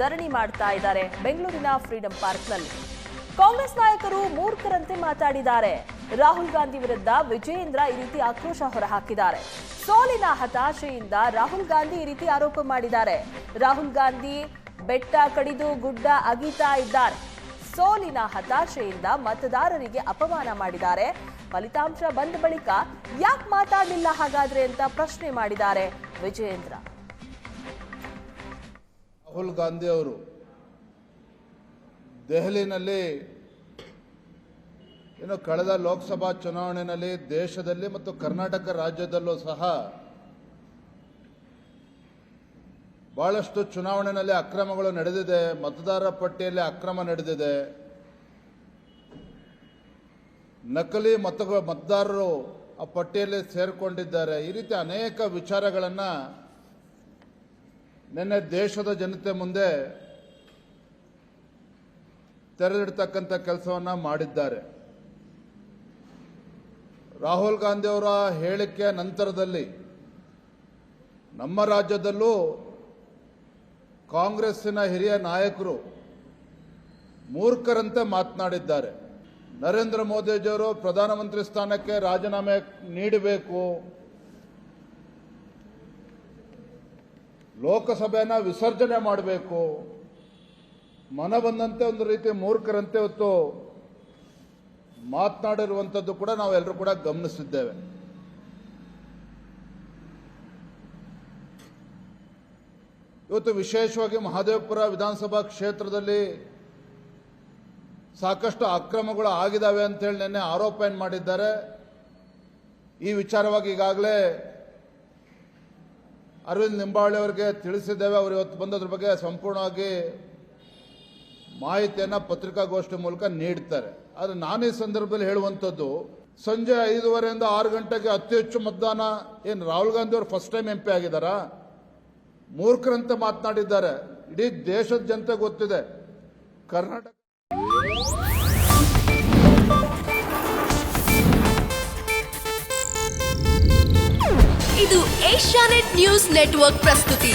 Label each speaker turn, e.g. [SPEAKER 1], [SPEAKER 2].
[SPEAKER 1] ಧರಣಿ ಮಾಡ್ತಾ ಇದ್ದಾರೆ ಬೆಂಗಳೂರಿನ ಫ್ರೀಡಂ ಪಾರ್ಕ್ನಲ್ಲಿ. ಕಾಂಗ್ರೆಸ್ ನಾಯಕರು ಮೂರ್ಖರಂತೆ ಮಾತಾಡಿದ್ದಾರೆ. ರಾಹುಲ್ ಗಾಂಧಿ ವಿರುದ್ಧ ವಿಜಯೇಂದ್ರ ಈ ರೀತಿ ಆಕ್ರೋಶ ಹೊರಹಾಕಿದ್ದಾರೆ. ಸೋಲಿನ ಹತಾಶೆಯಿಂದ ರಾಹುಲ್ ಗಾಂಧಿ ಈ ರೀತಿ ಆರೋಪ ಮಾಡಿದ್ದಾರೆ. ರಾಹುಲ್ ಗಾಂಧಿ ಬೆಟ್ಟ ಕಡಿದು ಗುಡ್ಡ ಅಗೀತಾ ಇದ್ದಾರೆ. ಸೋಲಿನ ಹತಾಶೆಯಿಂದ ಮತದಾರರಿಗೆ ಅಪಮಾನ ಮಾಡಿದ್ದಾರೆ. ಫಲಿತಾಂಶ ಬಂದ ಬಳಿಕ ಯಾಕೆ ಮಾತಾಡಲಿಲ್ಲ ಹಾಗಾದ್ರೆ ಅಂತ ಪ್ರಶ್ನೆ ಮಾಡಿದ್ದಾರೆ ವಿಜಯೇಂದ್ರ.
[SPEAKER 2] ರಾಹುಲ್ ಗಾಂಧಿ ಅವರು ದೆಹಲಿನಲ್ಲಿ ಕಳೆದ ಲೋಕಸಭಾ ಚುನಾವಣೆಯಲ್ಲಿ ದೇಶದಲ್ಲಿ ಮತ್ತು ಕರ್ನಾಟಕ ರಾಜ್ಯದಲ್ಲೂ ಸಹ ಬಹಳಷ್ಟು ಚುನಾವಣೆಯಲ್ಲಿ ಅಕ್ರಮಗಳು ನಡೆದಿದೆ. ಮತದಾರರ ಪಟ್ಟಿಯಲ್ಲಿ ಅಕ್ರಮ ನಡೆದಿದೆ. ನಕಲಿ ಮತದಾರರು ಆ ಪಟ್ಟಿಯಲ್ಲಿ ಸೇರಿಕೊಂಡಿದ್ದಾರೆ. ಈ ರೀತಿ ಅನೇಕ ವಿಚಾರಗಳನ್ನು ನಿನ್ನೆ ದೇಶದ ಜನತೆ ಮುಂದೆ ತೆರೆದಿಡ್ತಕ್ಕಂಥ ಕೆಲಸವನ್ನು ಮಾಡಿದ್ದಾರೆ. ರಾಹುಲ್ ಗಾಂಧಿ ಅವರ ಹೇಳಿಕೆ ನಂತರದಲ್ಲಿ ನಮ್ಮ ರಾಜ್ಯದಲ್ಲೂ ಕಾಂಗ್ರೆಸ್ಸಿನ ಹಿರಿಯ ನಾಯಕರು ಮೂರ್ಖರಂತೆ ಮಾತನಾಡಿದ್ದಾರೆ. ನರೇಂದ್ರ ಮೋದಿಜಿಯವರು ಪ್ರಧಾನಮಂತ್ರಿ ಸ್ಥಾನಕ್ಕೆ ರಾಜೀನಾಮೆ ನೀಡಬೇಕು, ಲೋಕಸಭೆಯನ್ನು ವಿಸರ್ಜನೆ ಮಾಡಬೇಕು, ಮನ ಬಂದಂತೆ ಒಂದು ರೀತಿ ಮೂರ್ಖರಂತೆ ಇವತ್ತು ಮಾತನಾಡಿರುವಂಥದ್ದು ಕೂಡ ನಾವೆಲ್ಲರೂ ಕೂಡ ಗಮನಿಸಿದ್ದೇವೆ. ಇವತ್ತು ವಿಶೇಷವಾಗಿ ಮಹದೇವಪುರ ವಿಧಾನಸಭಾ ಕ್ಷೇತ್ರದಲ್ಲಿ ಸಾಕಷ್ಟು ಅಕ್ರಮಗಳು ಆಗಿದ್ದಾವೆ ಅಂತೇಳಿ ನಿನ್ನೆ ಆರೋಪ ಏನು ಮಾಡಿದ್ದಾರೆ. ಈ ವಿಚಾರವಾಗಿ ಈಗಾಗಲೇ ಅರವಿಂದ್ ಲಿಂಬಾವಳಿ ಅವರಿಗೆ ತಿಳಿಸಿದ್ದೇವೆ. ಅವರು ಇವತ್ತು ಬಂದದ್ರ ಬಗ್ಗೆ ಸಂಪೂರ್ಣವಾಗಿ ಮಾಹಿತಿಯನ್ನು ಪತ್ರಿಕಾಗೋಷ್ಠಿ ಮೂಲಕ ನೀಡ್ತಾರೆ. ಆದರೆ ನಾನು ಈ ಸಂದರ್ಭದಲ್ಲಿ ಹೇಳುವಂಥದ್ದು, ಸಂಜೆ 5:30ಯಿಂದ 6 ಗಂಟೆಗೆ ಅತಿ ಹೆಚ್ಚು ಮತದಾನ ಏನು ರಾಹುಲ್ ಗಾಂಧಿ ಅವರು ಫಸ್ಟ್ ಟೈಮ್ MP ಆಗಿದ್ದಾರಾ? ಮೂರ್ಖರಂತೆ ಮಾತನಾಡಿದ್ದಾರೆ. ಇಡೀ ದೇಶದ ಜನತೆ ಗೊತ್ತಿದೆ. ಕರ್ನಾಟಕ
[SPEAKER 3] ಇದು ಏಷ್ಯಾನೆಟ್ ನ್ಯೂಸ್ ನೆಟ್ವರ್ಕ್ ಪ್ರಸ್ತುತಿ.